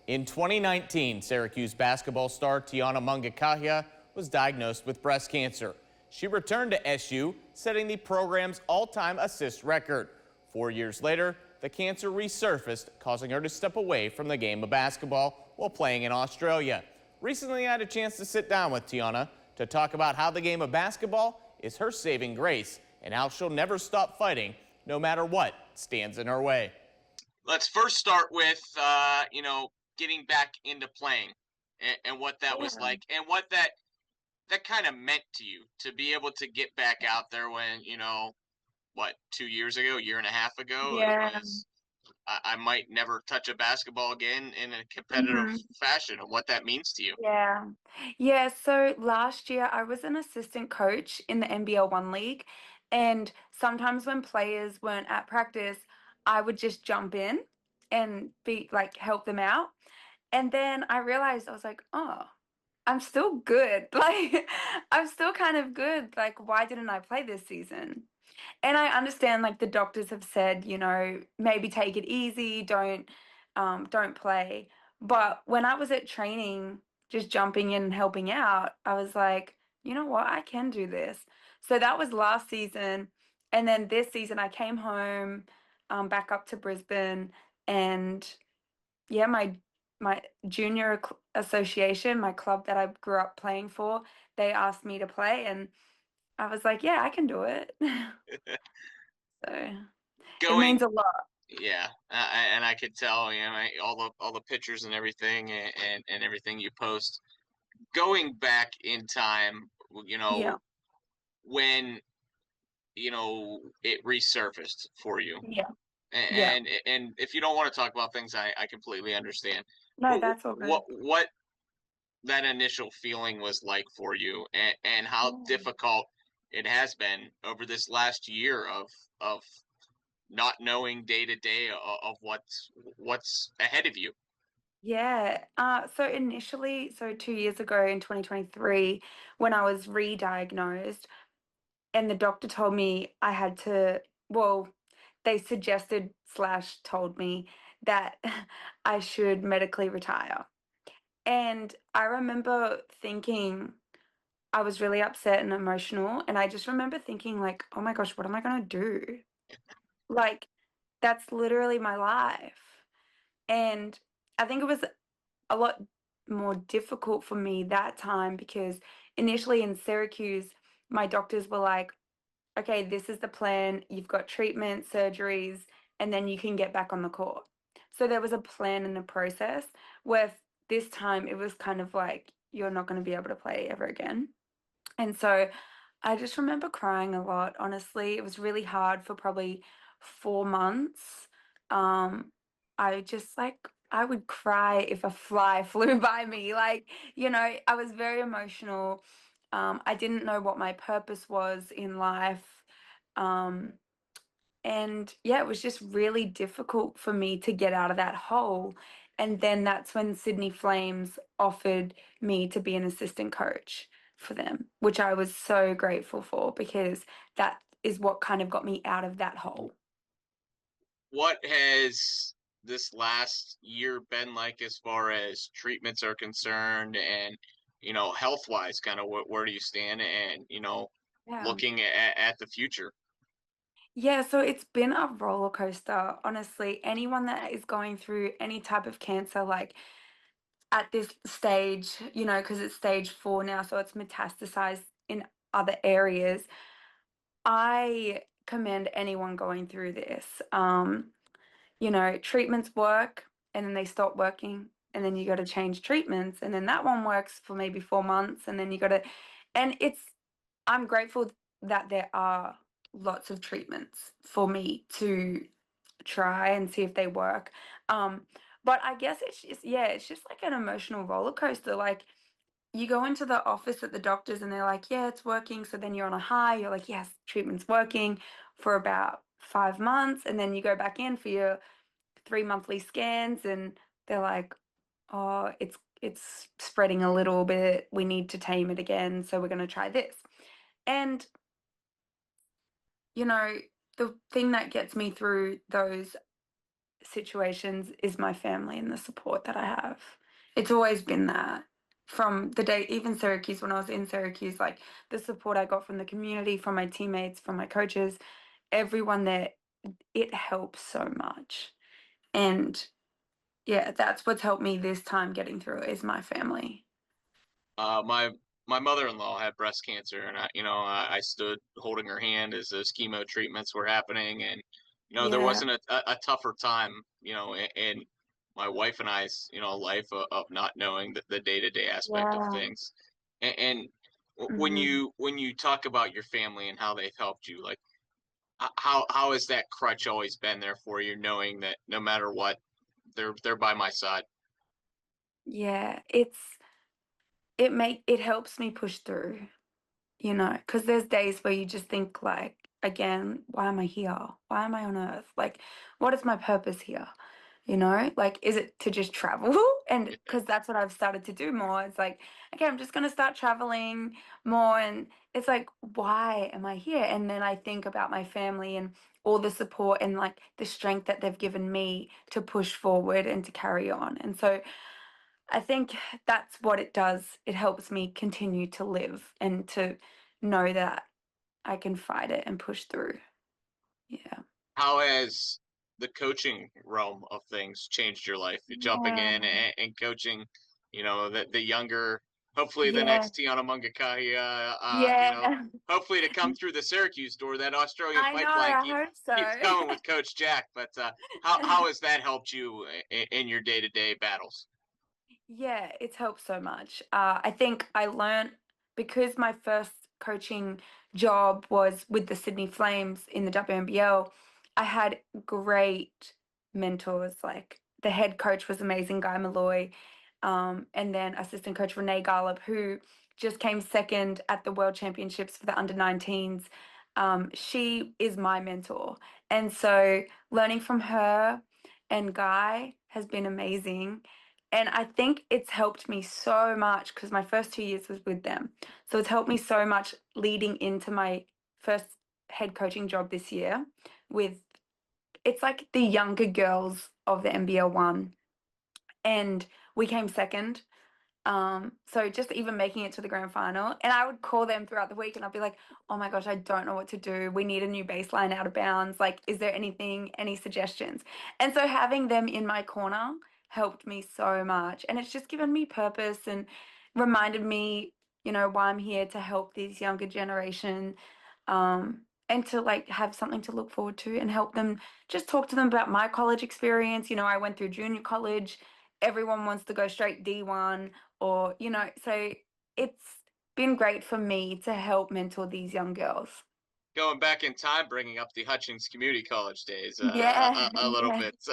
In 2019, Syracuse basketball star Tiana Managakhia was diagnosed with breast cancer. She returned to SU, setting the program's all-time assist record. 4 years later, the cancer resurfaced, causing her to step away from the game of basketball while playing in Australia. Recently, I had a chance to sit down with Tiana to talk about how the game of basketball is her saving grace and how she'll never stop fighting no matter what stands in her way. Let's first start with, getting back into playing and what that was Yeah. like and what that kind of meant to you to be able to get back out there when, 2 years ago, a year and a half ago, it Yeah. was, I might never touch a basketball again in a competitive Mhm. fashion and what that means to you. Yeah. Yeah, so last year I was an assistant coach in the NBL 1 league, and sometimes when players weren't at practice, I would just jump in and be like help them out. And then I realized I was like, "Oh, I'm still good." Like I'm still kind of good. Like why didn't I play this season? And I understand like the doctors have said, maybe take it easy, don't play. But when I was at training, just jumping in and helping out, I was like, you know what, I can do this. So that was last season. And then this season I came home, back up to Brisbane, and yeah, my junior association, my club that I grew up playing for, they asked me to play, and I was like, yeah, I can do it. So it Going, means a lot. yeah, and I could tell, all the pictures and everything and everything you post. Going back in time, Yeah, when it resurfaced for you. yeah, yeah. And if you don't want to talk about things, I completely understand. No, But that's all good. what that initial feeling was like for you, and how Yeah. difficult it has been over this last year of not knowing day to day of what's ahead of you. Yeah. So initially, so 2 years ago in 2023, when I was re-diagnosed, and the doctor told me I had to, well, they suggested slash told me that I should medically retire. And I remember thinking I was really upset and emotional, and I just remember thinking like, oh my gosh, what am I gonna do? Like, that's literally my life. And I think it was a lot more difficult for me that time because initially in Syracuse, my doctors were like, okay, this is the plan. You've got treatment, surgeries, and then you can get back on the court. So there was a plan and a process. Where this time it was kind of like, you're not going to be able to play ever again. And so I just remember crying a lot, honestly. It was really hard for probably 4 months. Um, I just I would cry if a fly flew by me. Like, I was very emotional. I didn't know what my purpose was in life. Um, and yeah, it was just really difficult for me to get out of that hole. And then that's when Sydney Flames offered me to be an assistant coach for them, which I was so grateful for because that is what kind of got me out of that hole. What has this last year been like as far as treatments are concerned, and health wise, kind of where do you stand, and Yeah. looking at the future? Yeah, so it's been a roller coaster, honestly. Anyone that is going through any type of cancer, like at this stage, because it's stage 4 now, so it's metastasized in other areas. I commend anyone going through this. Treatments work and then they stop working, and then you got to change treatments, and then that one works for maybe 4 months, and then you got to, and I'm grateful that there are lots of treatments for me to try and see if they work. But I guess it's just like an emotional roller coaster. Like you go into the office at the doctors and they're like, yeah, it's working. So then you're on a high, you're like, yes, treatment's working for about 5 months. And then you go back in for your 3 monthly scans and they're like, oh, it's spreading a little bit. We need to tame it again. So we're going to try this. And, you know, the thing that gets me through those situations is my family and the support that I have. It's always been that. From the day, even Syracuse, when I was in Syracuse, like the support I got from the community, from my teammates, from my coaches, everyone there, it helps so much. And yeah, that's what's helped me this time getting through it is my family. My mother-in-law had breast cancer, and I stood holding her hand as those chemo treatments were happening, and there Yeah, wasn't a tougher time, in my wife and I's life of not knowing the day-to-day aspect of yeah. things, and when Mhm. you talk about your family and how they've helped you, like how has that crutch always been there for you, knowing that no matter what, they're by my side? Yeah, it helps me push through. Because there's days where you just think like, again, why am I here? Why am I on earth? Like, what is my purpose here? Like, is it to just travel? And because that's what I've started to do more. It's like, okay, I'm just gonna start traveling more, and it's like, why am I here? And then I think about my family and all the support and like the strength that they've given me to push forward and to carry on. And so I think that's what it does. It helps me continue to live and to know that I can fight it and push through. Yeah. How has the coaching realm of things changed your life? You're jumping Yeah. in and coaching, the younger, hopefully the Yeah. next Tiana Managakhia, Yeah. hopefully to come through the Syracuse door. That Australian I know. pipeline I hope keeps coming so. with Coach Jack. But how has that helped you in your day to day battles? Yeah, it's helped so much. I think I learned because my first coaching job was with the Sydney Flames in the WNBL. I had great mentors. Like the head coach was amazing, Guy Malloy, and then assistant coach Renee Garlop, who just came second at the World Championships for the under-19s. She is my mentor, and so learning from her and Guy has been amazing. And I think it's helped me so much because my first 2 years was with them. So it's helped me so much leading into my first head coaching job this year with it's like the younger girls of the NBL one. And we came second. So just even making it to the grand final, and I would call them throughout the week and I'd be like, oh my gosh, I don't know what to do. We need a new baseline out of bounds. Like, is there any suggestions? And so having them in my corner helped me so much. And it's just given me purpose and reminded me, why I'm here to help this younger generation. And to like have something to look forward to and help them just talk to them about my college experience. I went through junior college. Everyone wants to go straight D1 or so it's been great for me to help mentor these young girls. Going back in time, bringing up the Hutchins Community College days Yeah. a little Yeah. bit.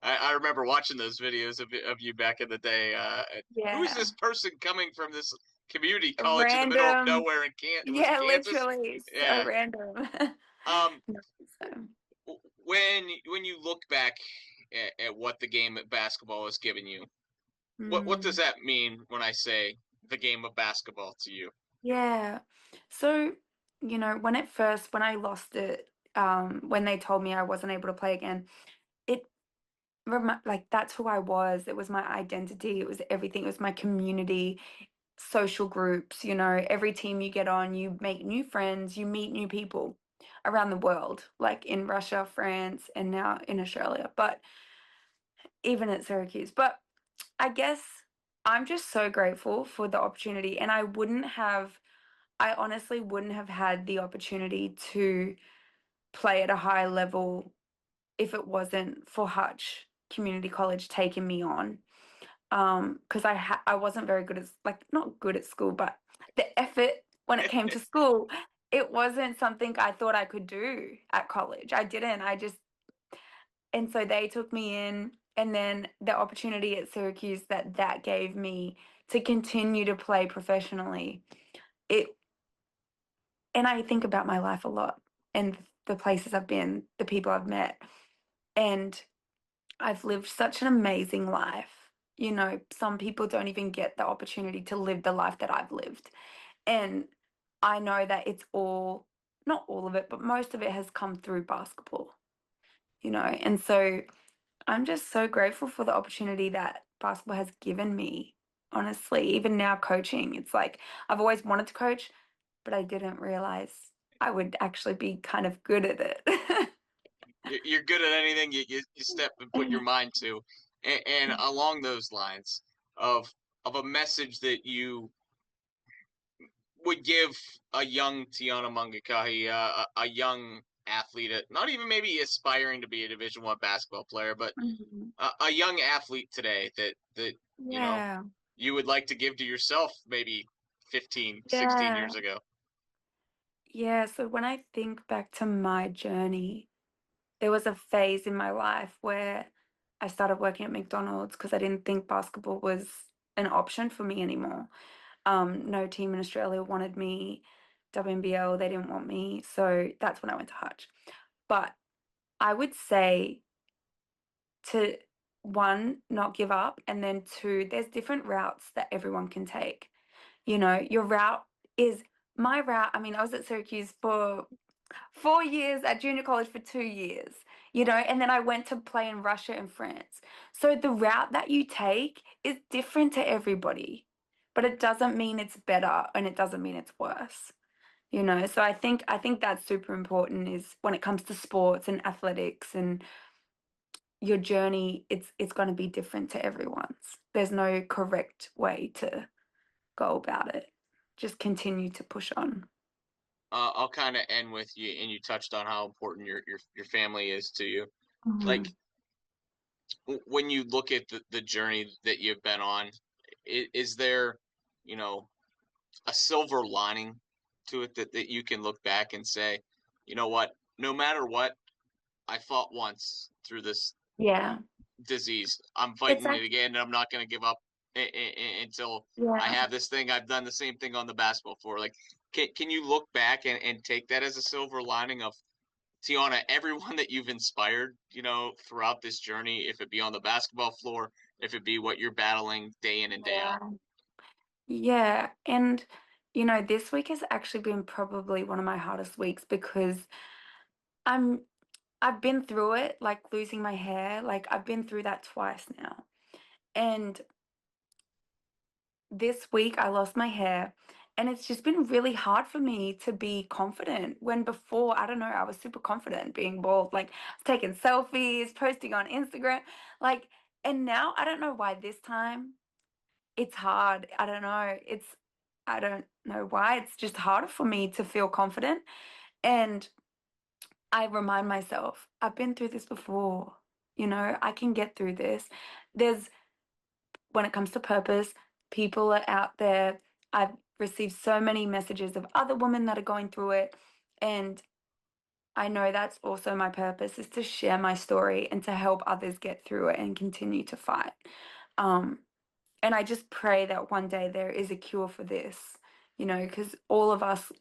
I remember watching those videos of you back in the day. Who is Yeah. this person coming from this community college in the middle of Random. nowhere was Yeah, Kansas? literally so Yeah. random. Um, No, so, when you look back at what the game of basketball has given you, what does mm, that mean when I say the game of basketball to you? yeah. So, when I lost it, when they told me I wasn't able to play again, it like that's who I was. It was my identity. It was everything. It was my community, social groups. Every team you get on, you make new friends, you meet new people around the world, like in Russia, France, and now in Australia, but even at Syracuse. But I guess I'm just so grateful for the opportunity, and I honestly wouldn't have had the opportunity to play at a high level if it wasn't for Hutch Community College taking me on. Because I wasn't very good at like not good at school, but the effort when it came to school, it wasn't something I thought I could do at college. I didn't. And so they took me in, and then the opportunity at Syracuse that gave me to continue to play professionally. It and I think about my life a lot and the places I've been, the people I've met, and I've lived such an amazing life. Some people don't even get the opportunity to live the life that I've lived. And I know that it's not all of it, but most of it has come through basketball. And so I'm just so grateful for the opportunity that basketball has given me. Honestly, even now coaching, it's like I've always wanted to coach, but I didn't realize I would actually be kind of good at it. You're good at anything you step and put your mind to. And along those lines of a message that you would give a young Tiana Managakhia, a young athlete, not even maybe aspiring to be a Division I basketball player, but Mhm. a young athlete today that you know Yeah, you would like to give to yourself maybe 15, 16 yeah, years ago. yeah. So when I think back to my journey, there was a phase in my life where I started working at McDonald's because I didn't think basketball was an option for me anymore. No team in Australia wanted me. WNBL, they didn't want me. So that's when I went to Hutch. But I would say to one, not give up, and then two, there's different routes that everyone can take. You know, your route is my route. I mean, I was at Syracuse for 4 years, at junior college for 2 years, and then I went to play in Russia and France. So the route that you take is different to everybody, but it doesn't mean it's better and it doesn't mean it's worse. So I think that's super important is when it comes to sports and athletics and your journey, it's going to be different to everyone's. There's no correct way to go about it. Just continue to push on. I'll kind of end with you, and you touched on how important your family is to you. Like Mhm. when you look at the journey that you've been on, is there, you know, a silver lining to it that you can look back and say, you know what, no matter what, I fought once through this Yeah. disease. I'm It's fighting it actually, again, and I'm not going to give up until I yeah. have this thing. I've done the same thing on the basketball floor. Like, can you look back and take that as a silver lining of Tiana, everyone that you've inspired, throughout this journey, if it be on the basketball floor, if it be what you're battling day in and day out. Yeah. Yeah. And this week has actually been probably one of my hardest weeks because I'm I've been through it, like losing my hair. Like I've been through that twice now. And this week I lost my hair and it's just been really hard for me to be confident when before, I don't know, I was super confident being bald, like taking selfies, posting on Instagram, like, and now I don't know why this time it's hard. I don't know why it's just harder for me to feel confident. And I remind myself, I've been through this before. I can get through this. There's When it comes to purpose, people are out there. I've received so many messages of other women that are going through it. And I know that's also my purpose is to share my story and to help others get through it and continue to fight. Um, and I just pray that one day there is a cure for this, because all of us,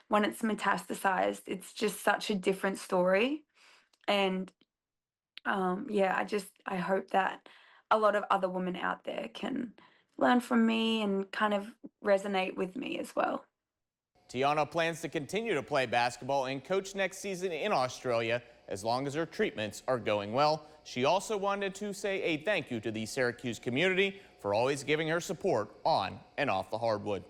when it's metastasized, it's just such a different story. And yeah, I hope that a lot of other women out there can learn from me and kind of resonate with me as well. Tiana plans to continue to play basketball and coach next season in Australia as long as her treatments are going well. She also wanted to say a thank you to the Syracuse community for always giving her support on and off the hardwood.